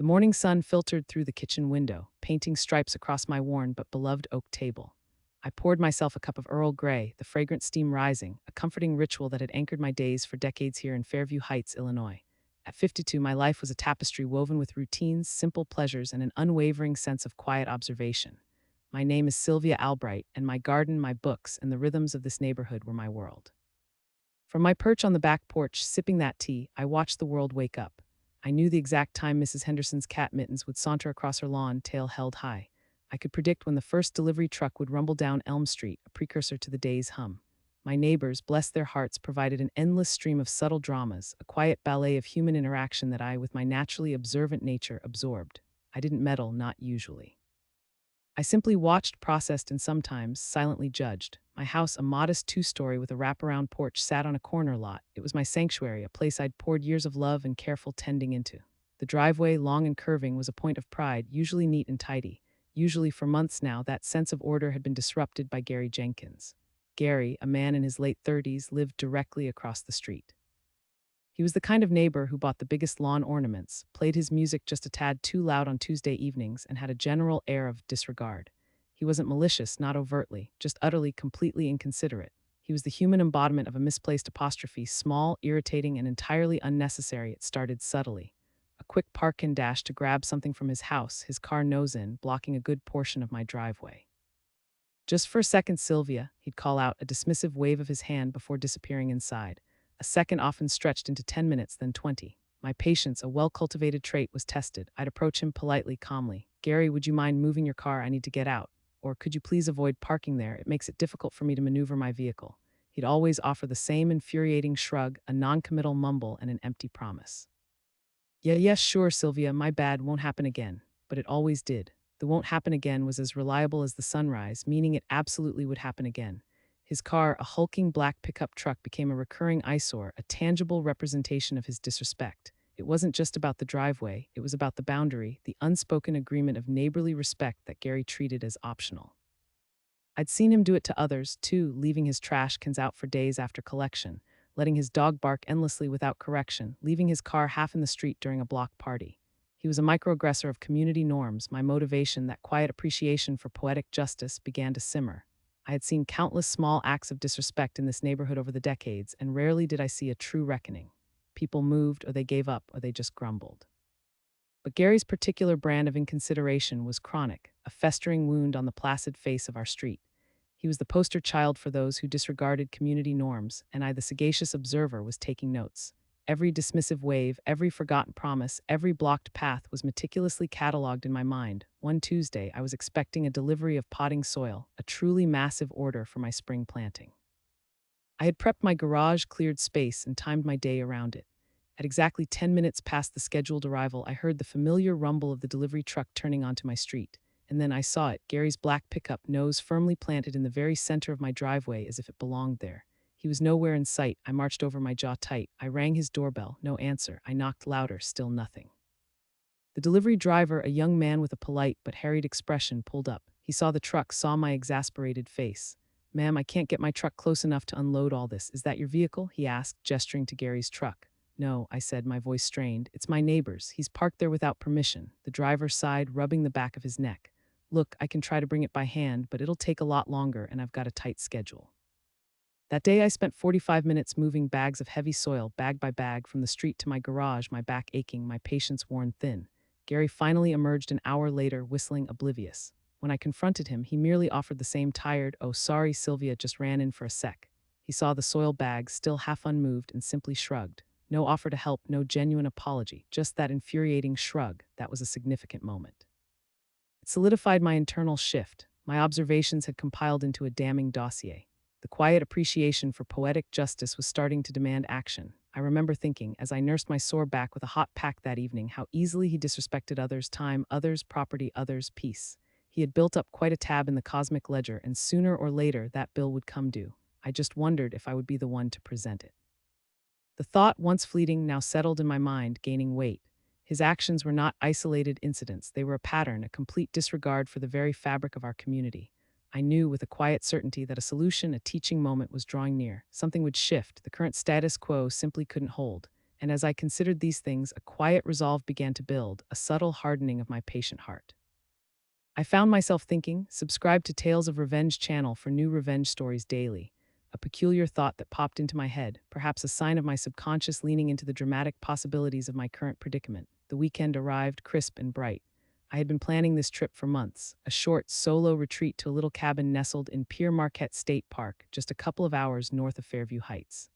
The morning sun filtered through the kitchen window, painting stripes across my worn but beloved oak table. I poured myself a cup of Earl Grey, the fragrant steam rising, a comforting ritual that had anchored my days for decades here in Fairview Heights, Illinois. At 52, my life was a tapestry woven with routines, simple pleasures, and an unwavering sense of quiet observation. My name is Sylvia Albright, and my garden, my books, and the rhythms of this neighborhood were my world. From my perch on the back porch, sipping that tea, I watched the world wake up. I knew the exact time Mrs. Henderson's cat Mittens would saunter across her lawn, tail held high. I could predict when the first delivery truck would rumble down Elm Street, a precursor to the day's hum. My neighbors, bless their hearts, provided an endless stream of subtle dramas, a quiet ballet of human interaction that I, with my naturally observant nature, absorbed. I didn't meddle, not usually. I simply watched, processed, and sometimes silently judged. My house, a modest two-story with a wraparound porch, sat on a corner lot. It was my sanctuary, a place I'd poured years of love and careful tending into. The driveway, long and curving, was a point of pride, usually neat and tidy. Usually for months now, that sense of order had been disrupted by Gary Jenkins. Gary, a man in his late 30s, lived directly across the street. He was the kind of neighbor who bought the biggest lawn ornaments, played his music just a tad too loud on Tuesday evenings, and had a general air of disregard. He wasn't malicious, not overtly, just utterly, completely inconsiderate. He was the human embodiment of a misplaced apostrophe, small, irritating, and entirely unnecessary. It started subtly. A quick park and dash to grab something from his house, his car nose in, blocking a good portion of my driveway. "Just for a second, Sylvia," he'd call out, a dismissive wave of his hand before disappearing inside. A second often stretched into 10 minutes, then 20. My patience, a well-cultivated trait, was tested. I'd approach him politely, calmly. "Gary, would you mind moving your car? I need to get out." Or, "Could you please avoid parking there? It makes it difficult for me to maneuver my vehicle." He'd always offer the same infuriating shrug, a non-committal mumble, and an empty promise. "Yeah, yes, sure, Sylvia, my bad, won't happen again." But it always did. The "won't happen again" was as reliable as the sunrise, meaning it absolutely would happen again. His car, a hulking black pickup truck, became a recurring eyesore, a tangible representation of his disrespect. It wasn't just about the driveway, it was about the boundary, the unspoken agreement of neighborly respect that Gary treated as optional. I'd seen him do it to others, too, leaving his trash cans out for days after collection, letting his dog bark endlessly without correction, leaving his car half in the street during a block party. He was a microaggressor of community norms. My motivation, that quiet appreciation for poetic justice, began to simmer. I had seen countless small acts of disrespect in this neighborhood over the decades, and rarely did I see a true reckoning. People moved, or they gave up, or they just grumbled. But Gary's particular brand of inconsideration was chronic, a festering wound on the placid face of our street. He was the poster child for those who disregarded community norms, and I, the sagacious observer, was taking notes. Every dismissive wave, every forgotten promise, every blocked path was meticulously catalogued in my mind. One Tuesday, I was expecting a delivery of potting soil, a truly massive order for my spring planting. I had prepped my garage, cleared space, and timed my day around it. At exactly 10 minutes past the scheduled arrival, I heard the familiar rumble of the delivery truck turning onto my street. And then I saw it, Gary's black pickup, nose firmly planted in the very center of my driveway as if it belonged there. He was nowhere in sight. I marched over, my jaw tight. I rang his doorbell. No answer. I knocked louder. Still nothing. The delivery driver, a young man with a polite but harried expression, pulled up. He saw the truck, saw my exasperated face. "Ma'am, I can't get my truck close enough to unload all this. Is that your vehicle?" he asked, gesturing to Gary's truck. "No," I said, my voice strained. "It's my neighbor's. He's parked there without permission." The driver sighed, rubbing the back of his neck. "Look, I can try to bring it by hand, but it'll take a lot longer, and I've got a tight schedule." That day I spent 45 minutes moving bags of heavy soil, bag by bag, from the street to my garage, my back aching, my patience worn thin. Gary finally emerged an hour later, whistling, oblivious. When I confronted him, he merely offered the same tired, "Oh, sorry, Sylvia, just ran in for a sec." He saw the soil bags, still half unmoved, and simply shrugged. No offer to help, no genuine apology, just that infuriating shrug. That was a significant moment. It solidified my internal shift. My observations had compiled into a damning dossier. The quiet appreciation for poetic justice was starting to demand action. I remember thinking, as I nursed my sore back with a hot pack that evening, how easily he disrespected others' time, others' property, others' peace. He had built up quite a tab in the cosmic ledger, and sooner or later that bill would come due. I just wondered if I would be the one to present it. The thought, once fleeting, now settled in my mind, gaining weight. His actions were not isolated incidents. They were a pattern, a complete disregard for the very fabric of our community. I knew with a quiet certainty that a solution, a teaching moment, was drawing near. Something would shift. The current status quo simply couldn't hold. And as I considered these things, a quiet resolve began to build, a subtle hardening of my patient heart. I found myself thinking, subscribe to Tales of Revenge channel for new revenge stories daily. A peculiar thought that popped into my head, perhaps a sign of my subconscious leaning into the dramatic possibilities of my current predicament. The weekend arrived crisp and bright. I had been planning this trip for months, a short, solo retreat to a little cabin nestled in Pierre Marquette State Park, just a couple of hours north of Fairview Heights.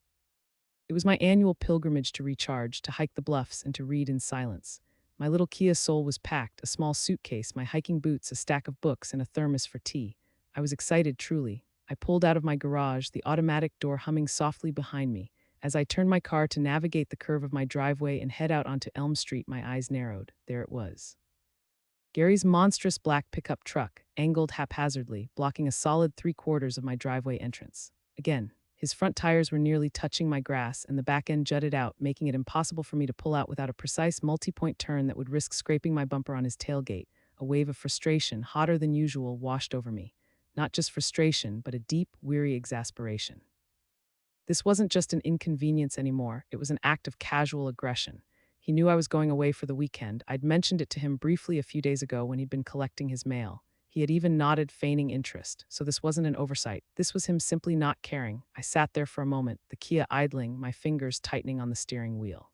It was my annual pilgrimage to recharge, to hike the bluffs, and to read in silence. My little Kia Soul was packed, a small suitcase, my hiking boots, a stack of books, and a thermos for tea. I was excited, truly. I pulled out of my garage, the automatic door humming softly behind me. As I turned my car to navigate the curve of my driveway and head out onto Elm Street, my eyes narrowed. There it was. Gary's monstrous black pickup truck, angled haphazardly, blocking a solid 3/4 of my driveway entrance. Again, his front tires were nearly touching my grass, and the back end jutted out, making it impossible for me to pull out without a precise multi-point turn that would risk scraping my bumper on his tailgate. A wave of frustration, hotter than usual, washed over me. Not just frustration, but a deep, weary exasperation. This wasn't just an inconvenience anymore, it was an act of casual aggression. He knew I was going away for the weekend. I'd mentioned it to him briefly a few days ago when he'd been collecting his mail. He had even nodded, feigning interest, so this wasn't an oversight. This was him simply not caring. I sat there for a moment, the Kia idling, my fingers tightening on the steering wheel.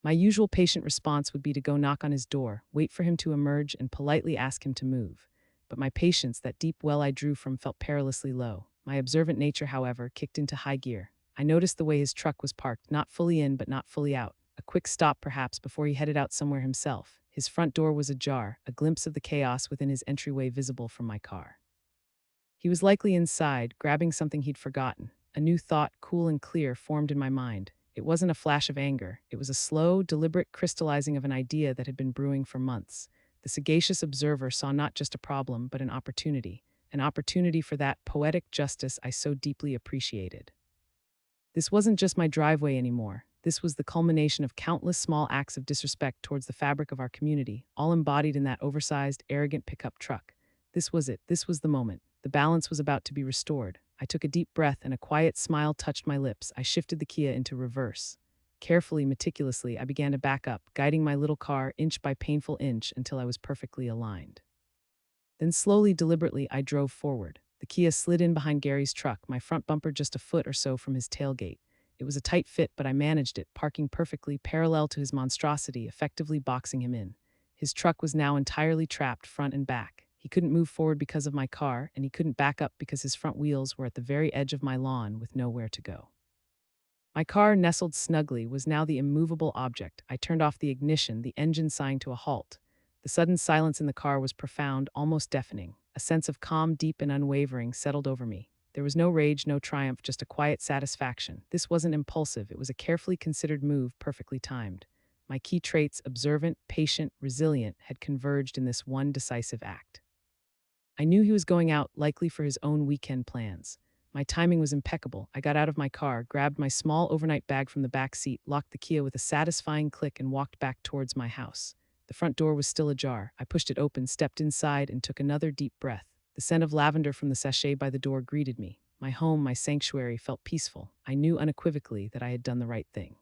My usual patient response would be to go knock on his door, wait for him to emerge, and politely ask him to move. But my patience, that deep well I drew from, felt perilously low. My observant nature, however, kicked into high gear. I noticed the way his truck was parked, not fully in but not fully out. A quick stop, perhaps, before he headed out somewhere himself. His front door was ajar, a glimpse of the chaos within his entryway visible from my car. He was likely inside, grabbing something he'd forgotten. A new thought, cool and clear, formed in my mind. It wasn't a flash of anger. It was a slow, deliberate crystallizing of an idea that had been brewing for months. The sagacious observer saw not just a problem, but an opportunity for that poetic justice I so deeply appreciated. This wasn't just my driveway anymore. This was the culmination of countless small acts of disrespect towards the fabric of our community, all embodied in that oversized, arrogant pickup truck. This was it. This was the moment. The balance was about to be restored. I took a deep breath and a quiet smile touched my lips. I shifted the Kia into reverse. Carefully, meticulously, I began to back up, guiding my little car inch by painful inch until I was perfectly aligned. Then slowly, deliberately, I drove forward. The Kia slid in behind Gary's truck, my front bumper just a foot or so from his tailgate. It was a tight fit, but I managed it, parking perfectly parallel to his monstrosity, effectively boxing him in. His truck was now entirely trapped front and back. He couldn't move forward because of my car, and he couldn't back up because his front wheels were at the very edge of my lawn with nowhere to go. My car, nestled snugly, was now the immovable object. I turned off the ignition, the engine signed to a halt. The sudden silence in the car was profound, almost deafening. A sense of calm, deep and unwavering, settled over me. There was no rage, no triumph, just a quiet satisfaction. This wasn't impulsive, it was a carefully considered move, perfectly timed. My key traits, observant, patient, resilient, had converged in this one decisive act. I knew he was going out, likely for his own weekend plans. My timing was impeccable. I got out of my car, grabbed my small overnight bag from the back seat, locked the Kia with a satisfying click, and walked back towards my house. The front door was still ajar. I pushed it open, stepped inside, and took another deep breath. The scent of lavender from the sachet by the door greeted me. My home, my sanctuary, felt peaceful. I knew unequivocally that I had done the right thing.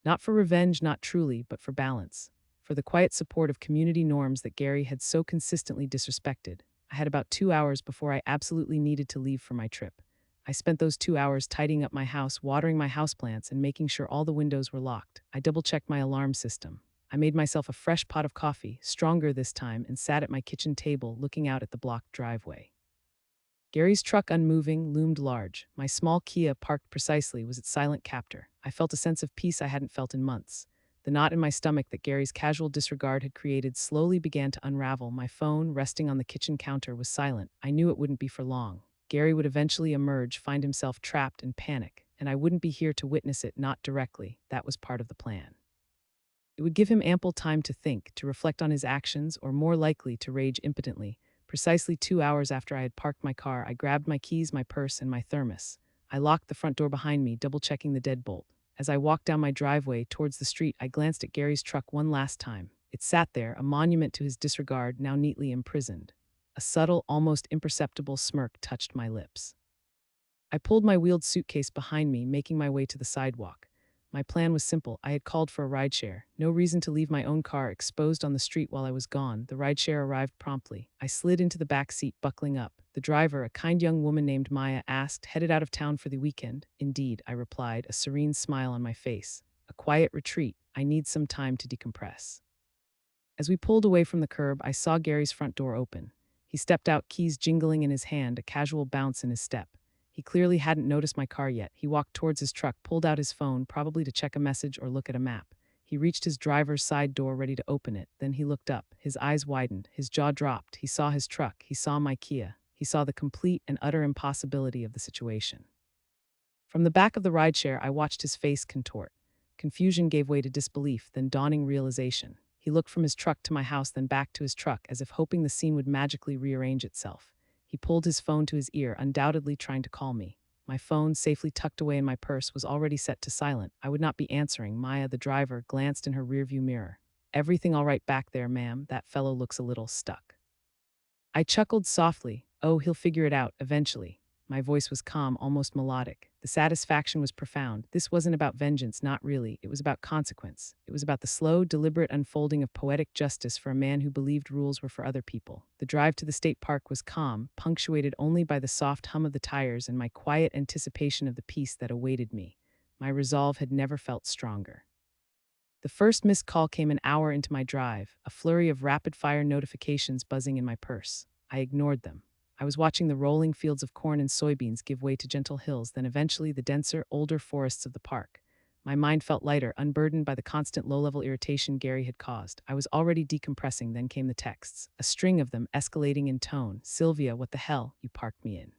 Not for revenge, not truly, but for balance. For the quiet support of community norms that Gary had so consistently disrespected. I had about 2 hours before I absolutely needed to leave for my trip. I spent those 2 hours tidying up my house, watering my houseplants, and making sure all the windows were locked. I double-checked my alarm system. I made myself a fresh pot of coffee, stronger this time, and sat at my kitchen table looking out at the blocked driveway. Gary's truck, unmoving, loomed large. My small Kia, parked precisely, was its silent captor. I felt a sense of peace I hadn't felt in months. The knot in my stomach that Gary's casual disregard had created slowly began to unravel. My phone, resting on the kitchen counter, was silent. I knew it wouldn't be for long. Gary would eventually emerge, find himself trapped, and panic. And I wouldn't be here to witness it, not directly. That was part of the plan. It would give him ample time to think, to reflect on his actions, or more likely to rage impotently. Precisely 2 hours after I had parked my car, I grabbed my keys, my purse, and my thermos. I locked the front door behind me, double-checking the deadbolt. As I walked down my driveway towards the street, I glanced at Gary's truck one last time. It sat there, a monument to his disregard, now neatly imprisoned. A subtle, almost imperceptible smirk touched my lips. I pulled my wheeled suitcase behind me, making my way to the sidewalk. My plan was simple. I had called for a rideshare. No reason to leave my own car exposed on the street while I was gone. The rideshare arrived promptly. I slid into the back seat, buckling up. The driver, a kind young woman named Maya, asked, "Headed out of town for the weekend?" "Indeed," I replied, a serene smile on my face. "A quiet retreat. I need some time to decompress." As we pulled away from the curb, I saw Gary's front door open. He stepped out, keys jingling in his hand, a casual bounce in his step. He clearly hadn't noticed my car yet. He walked towards his truck, pulled out his phone, probably to check a message or look at a map. He reached his driver's side door, ready to open it. Then he looked up. His eyes widened. His jaw dropped. He saw his truck. He saw my Kia. He saw the complete and utter impossibility of the situation. From the back of the rideshare, I watched his face contort. Confusion gave way to disbelief, then dawning realization. He looked from his truck to my house, then back to his truck, as if hoping the scene would magically rearrange itself. He pulled his phone to his ear, undoubtedly trying to call me. My phone, safely tucked away in my purse, was already set to silent. I would not be answering. Maya, the driver, glanced in her rearview mirror. "Everything all right back there, ma'am? That fellow looks a little stuck." I chuckled softly. "Oh, he'll figure it out, eventually." My voice was calm, almost melodic. The satisfaction was profound. This wasn't about vengeance, not really. It was about consequence. It was about the slow, deliberate unfolding of poetic justice for a man who believed rules were for other people. The drive to the state park was calm, punctuated only by the soft hum of the tires and my quiet anticipation of the peace that awaited me. My resolve had never felt stronger. The first missed call came an hour into my drive, a flurry of rapid-fire notifications buzzing in my purse. I ignored them. I was watching the rolling fields of corn and soybeans give way to gentle hills, then eventually the denser, older forests of the park. My mind felt lighter, unburdened by the constant low-level irritation Gary had caused. I was already decompressing, then came the texts, a string of them escalating in tone. "Sylvia, what the hell? You parked me in.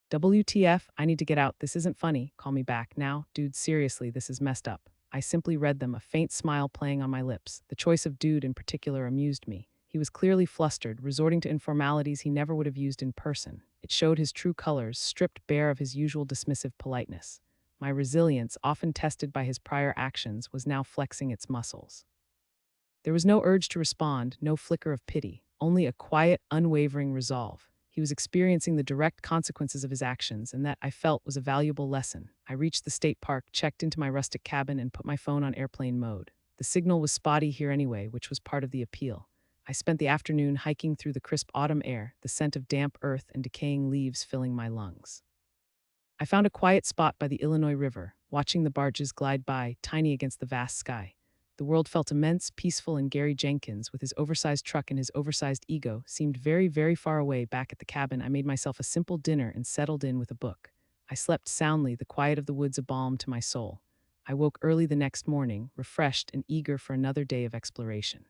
WTF, I need to get out. This isn't funny. Call me back now. Dude, seriously, this is messed up." I simply read them, a faint smile playing on my lips. The choice of dude in particular amused me. He was clearly flustered, resorting to informalities he never would have used in person. It showed his true colors, stripped bare of his usual dismissive politeness. My resilience, often tested by his prior actions, was now flexing its muscles. There was no urge to respond, no flicker of pity, only a quiet, unwavering resolve. He was experiencing the direct consequences of his actions, and that, I felt, was a valuable lesson. I reached the state park, checked into my rustic cabin, and put my phone on airplane mode. The signal was spotty here anyway, which was part of the appeal. I spent the afternoon hiking through the crisp autumn air, the scent of damp earth and decaying leaves filling my lungs. I found a quiet spot by the Illinois River, watching the barges glide by, tiny against the vast sky. The world felt immense, peaceful, and Gary Jenkins, with his oversized truck and his oversized ego, seemed very, very far away. Back at the cabin, I made myself a simple dinner and settled in with a book. I slept soundly, the quiet of the woods a balm to my soul. I woke early the next morning, refreshed and eager for another day of exploration.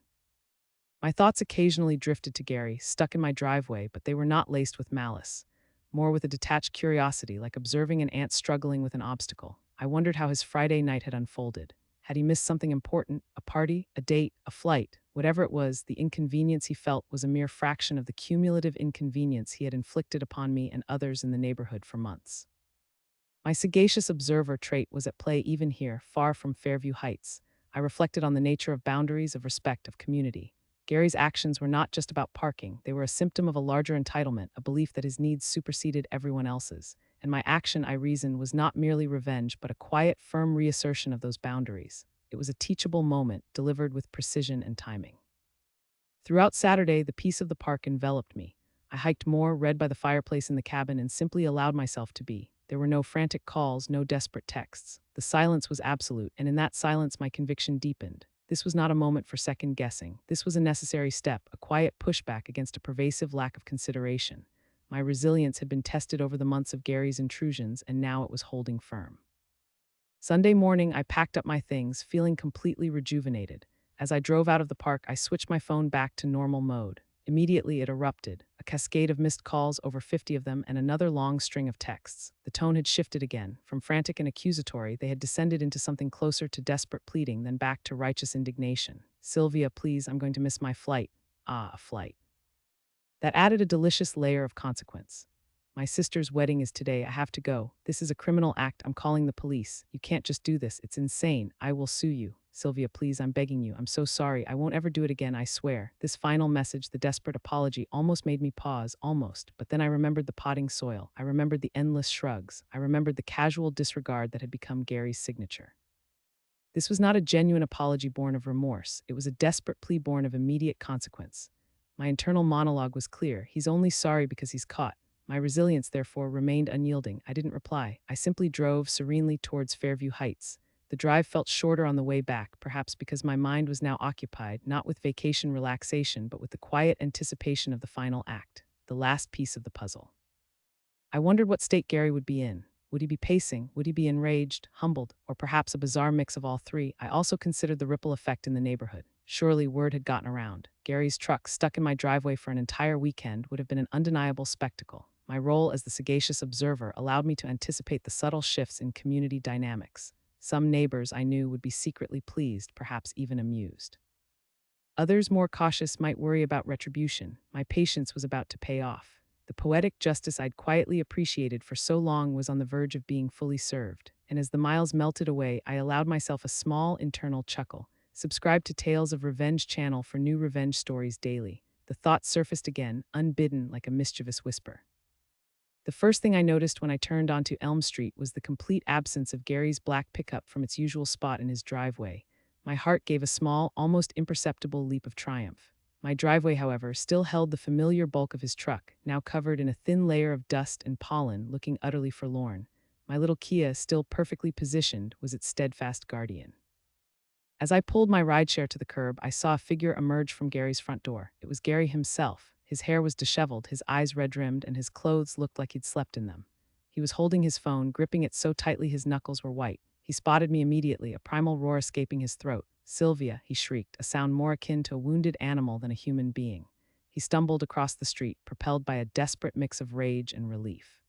My thoughts occasionally drifted to Gary, stuck in my driveway, but they were not laced with malice. More with a detached curiosity, like observing an ant struggling with an obstacle. I wondered how his Friday night had unfolded. Had he missed something important? A party? A date? A flight? Whatever it was, the inconvenience he felt was a mere fraction of the cumulative inconvenience he had inflicted upon me and others in the neighborhood for months. My sagacious observer trait was at play even here, far from Fairview Heights. I reflected on the nature of boundaries, of respect, of community. Gary's actions were not just about parking. They were a symptom of a larger entitlement, a belief that his needs superseded everyone else's. And my action, I reasoned, was not merely revenge, but a quiet, firm reassertion of those boundaries. It was a teachable moment, delivered with precision and timing. Throughout Saturday, the peace of the park enveloped me. I hiked more, read by the fireplace in the cabin, and simply allowed myself to be. There were no frantic calls, no desperate texts. The silence was absolute, and in that silence my conviction deepened. This was not a moment for second guessing. This was a necessary step, a quiet pushback against a pervasive lack of consideration. My resilience had been tested over the months of Gary's intrusions, and now it was holding firm. Sunday morning, I packed up my things, feeling completely rejuvenated. As I drove out of the park, I switched my phone back to normal mode. Immediately, it erupted, a cascade of missed calls, over 50 of them, and another long string of texts. The tone had shifted again. From frantic and accusatory, they had descended into something closer to desperate pleading, then back to righteous indignation. "Sylvia, please, I'm going to miss my flight." Ah, a flight. That added a delicious layer of consequence. "My sister's wedding is today. I have to go. This is a criminal act. I'm calling the police. You can't just do this. It's insane. I will sue you. Sylvia, please, I'm begging you. I'm so sorry. I won't ever do it again, I swear." This final message, the desperate apology, almost made me pause, almost. But then I remembered the potting soil. I remembered the endless shrugs. I remembered the casual disregard that had become Gary's signature. This was not a genuine apology born of remorse. It was a desperate plea born of immediate consequence. My internal monologue was clear. He's only sorry because he's caught. My resilience, therefore, remained unyielding. I didn't reply. I simply drove serenely towards Fairview Heights. The drive felt shorter on the way back, perhaps because my mind was now occupied, not with vacation relaxation, but with the quiet anticipation of the final act, the last piece of the puzzle. I wondered what state Gary would be in. Would he be pacing? Would he be enraged, humbled, or perhaps a bizarre mix of all three? I also considered the ripple effect in the neighborhood. Surely word had gotten around. Gary's truck, stuck in my driveway for an entire weekend, would have been an undeniable spectacle. My role as the sagacious observer allowed me to anticipate the subtle shifts in community dynamics. Some neighbors I knew would be secretly pleased, perhaps even amused. Others, more cautious, might worry about retribution. My patience was about to pay off. The poetic justice I'd quietly appreciated for so long was on the verge of being fully served, and as the miles melted away, I allowed myself a small internal chuckle. Subscribe to Tales of Revenge channel for new revenge stories daily. The thought surfaced again, unbidden, like a mischievous whisper. The first thing I noticed when I turned onto Elm Street was the complete absence of Gary's black pickup from its usual spot in his driveway. My heart gave a small, almost imperceptible leap of triumph. My driveway, however, still held the familiar bulk of his truck, now covered in a thin layer of dust and pollen, looking utterly forlorn. My little Kia, still perfectly positioned, was its steadfast guardian. As I pulled my rideshare to the curb, I saw a figure emerge from Gary's front door. It was Gary himself. His hair was disheveled, his eyes red-rimmed, and his clothes looked like he'd slept in them. He was holding his phone, gripping it so tightly his knuckles were white. He spotted me immediately, a primal roar escaping his throat. "Sylvia," he shrieked, a sound more akin to a wounded animal than a human being. He stumbled across the street, propelled by a desperate mix of rage and relief.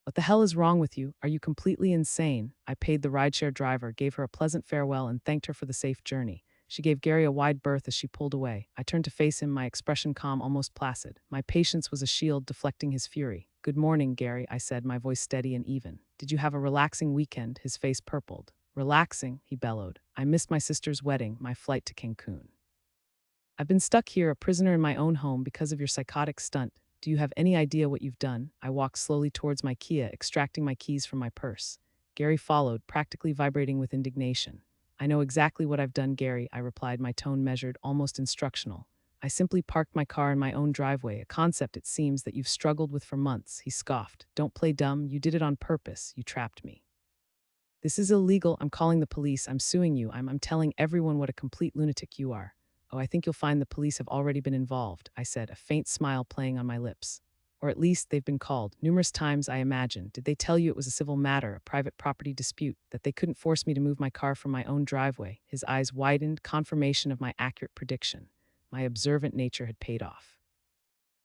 "What the hell is wrong with you? Are you completely insane?" I paid the rideshare driver, gave her a pleasant farewell, and thanked her for the safe journey. She gave Gary a wide berth as she pulled away. I turned to face him, my expression calm, almost placid. My patience was a shield deflecting his fury. "Good morning, Gary," I said, my voice steady and even. "Did you have a relaxing weekend?" His face purpled. "Relaxing?" he bellowed. "I missed my sister's wedding, my flight to Cancun. I've been stuck here, a prisoner in my own home, because of your psychotic stunt. Do you have any idea what you've done?" I walked slowly towards my Kia, extracting my keys from my purse. Gary followed, practically vibrating with indignation. "I know exactly what I've done, Gary," I replied, my tone measured, almost instructional. "I simply parked my car in my own driveway, a concept, it seems, that you've struggled with for months." He scoffed. "Don't play dumb. You did it on purpose. You trapped me. This is illegal. I'm calling the police. I'm suing you. I'm telling everyone what a complete lunatic you are." "Oh, I think you'll find the police have already been involved," I said, a faint smile playing on my lips. "Or at least they've been called. Numerous times, I imagine. Did they tell you it was a civil matter, a private property dispute, that they couldn't force me to move my car from my own driveway?" His eyes widened, confirmation of my accurate prediction. My observant nature had paid off.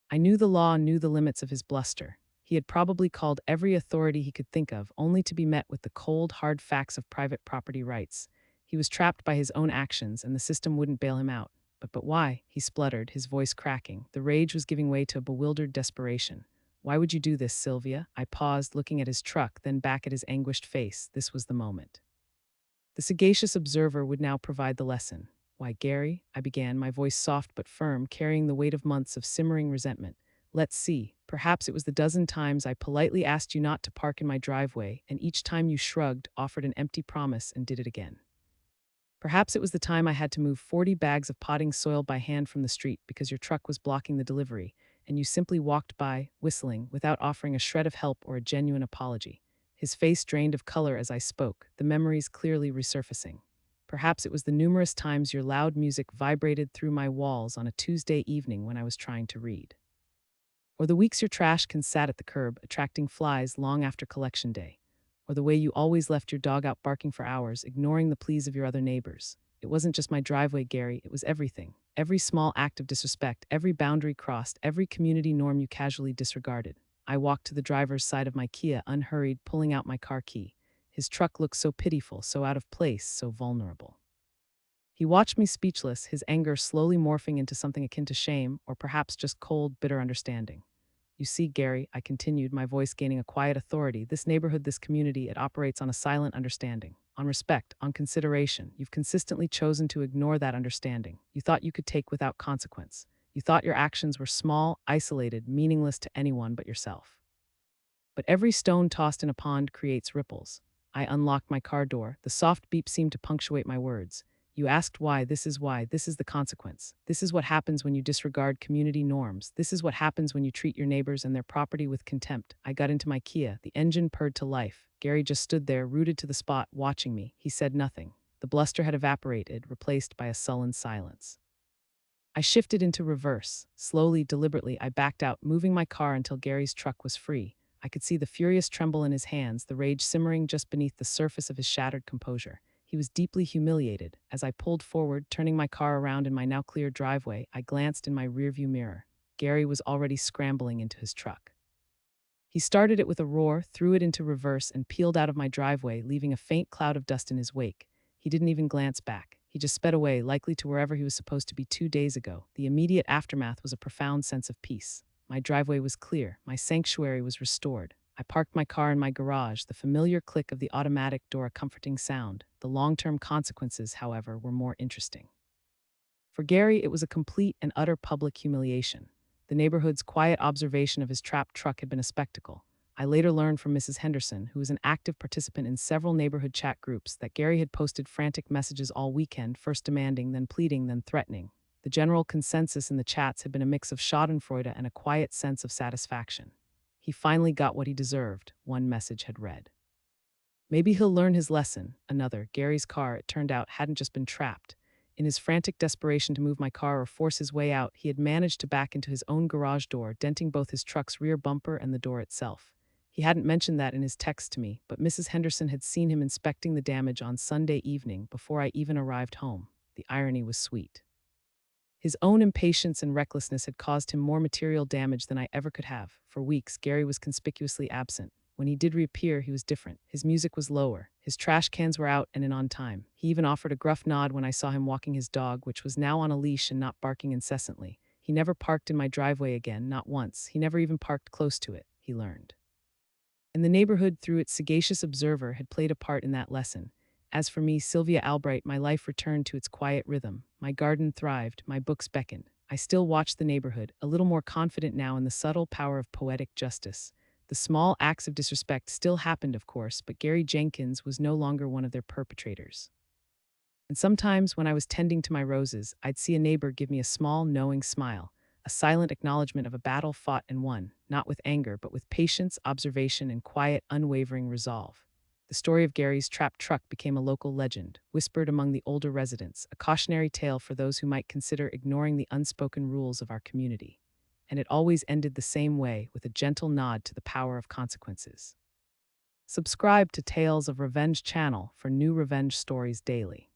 I knew the law, knew the limits of his bluster. He had probably called every authority he could think of, only to be met with the cold, hard facts of private property rights. He was trapped by his own actions, and the system wouldn't bail him out. But why?" he spluttered, his voice cracking. The rage was giving way to a bewildered desperation. "Why would you do this, Sylvia?" I paused, looking at his truck, then back at his anguished face. This was the moment. The sagacious observer would now provide the lesson. "Why, Gary," I began, my voice soft but firm, carrying the weight of months of simmering resentment. "Let's see. Perhaps it was the dozen times I politely asked you not to park in my driveway, and each time you shrugged, offered an empty promise, and did it again. Perhaps it was the time I had to move 40 bags of potting soil by hand from the street because your truck was blocking the delivery, and you simply walked by, whistling, without offering a shred of help or a genuine apology." His face drained of color as I spoke, the memories clearly resurfacing. "Perhaps it was the numerous times your loud music vibrated through my walls on a Tuesday evening when I was trying to read. Or the weeks your trash can sat at the curb, attracting flies long after collection day. Or the way you always left your dog out barking for hours, ignoring the pleas of your other neighbors. It wasn't just my driveway, Gary, it was everything. Every small act of disrespect, every boundary crossed, every community norm you casually disregarded." I walked to the driver's side of my Kia, unhurried, pulling out my car key. His truck looked so pitiful, so out of place, so vulnerable. He watched me speechless, his anger slowly morphing into something akin to shame, or perhaps just cold, bitter understanding. "You see, Gary," I continued, my voice gaining a quiet authority, "this neighborhood, this community, it operates on a silent understanding, on respect, on consideration. You've consistently chosen to ignore that understanding. You thought you could take without consequence. You thought your actions were small, isolated, meaningless to anyone but yourself. But every stone tossed in a pond creates ripples. I unlocked my car door. The soft beep seemed to punctuate my words. You asked why. This is why. This is the consequence. This is what happens when you disregard community norms. This is what happens when you treat your neighbors and their property with contempt. I got into my Kia. The engine purred to life. Gary just stood there, rooted to the spot, watching me. He said nothing. The bluster had evaporated, replaced by a sullen silence. I shifted into reverse. Slowly, deliberately, I backed out, moving my car until Gary's truck was free. I could see the furious tremble in his hands, the rage simmering just beneath the surface of his shattered composure. He was deeply humiliated. As I pulled forward, turning my car around in my now clear driveway, I glanced in my rearview mirror. Gary was already scrambling into his truck. He started it with a roar, threw it into reverse, and peeled out of my driveway, leaving a faint cloud of dust in his wake. He didn't even glance back. He just sped away, likely to wherever he was supposed to be 2 days ago. The immediate aftermath was a profound sense of peace. My driveway was clear. My sanctuary was restored. I parked my car in my garage, the familiar click of the automatic door a comforting sound. The long-term consequences, however, were more interesting. For Gary, it was a complete and utter public humiliation. The neighborhood's quiet observation of his trapped truck had been a spectacle. I later learned from Mrs. Henderson, who was an active participant in several neighborhood chat groups, that Gary had posted frantic messages all weekend, first demanding, then pleading, then threatening. The general consensus in the chats had been a mix of schadenfreude and a quiet sense of satisfaction. He finally got what he deserved, one message had read. Maybe he'll learn his lesson. Another, Gary's car, it turned out, hadn't just been trapped. In his frantic desperation to move my car or force his way out, he had managed to back into his own garage door, denting both his truck's rear bumper and the door itself. He hadn't mentioned that in his text to me, but Mrs. Henderson had seen him inspecting the damage on Sunday evening before I even arrived home. The irony was sweet. His own impatience and recklessness had caused him more material damage than I ever could have. For weeks, Gary was conspicuously absent. When he did reappear, he was different. His music was lower. His trash cans were out and in on time. He even offered a gruff nod when I saw him walking his dog, which was now on a leash and not barking incessantly. He never parked in my driveway again, not once. He never even parked close to it, he learned. And the neighborhood, through its sagacious observer, had played a part in that lesson. As for me, Sylvia Albright, my life returned to its quiet rhythm. My garden thrived, my books beckoned. I still watched the neighborhood, a little more confident now in the subtle power of poetic justice. The small acts of disrespect still happened, of course, but Gary Jenkins was no longer one of their perpetrators. And sometimes, when I was tending to my roses, I'd see a neighbor give me a small, knowing smile, a silent acknowledgement of a battle fought and won, not with anger, but with patience, observation, and quiet, unwavering resolve. The story of Gary's trapped truck became a local legend, whispered among the older residents, a cautionary tale for those who might consider ignoring the unspoken rules of our community. And it always ended the same way, with a gentle nod to the power of consequences. Subscribe to Tales of Revenge channel for new revenge stories daily.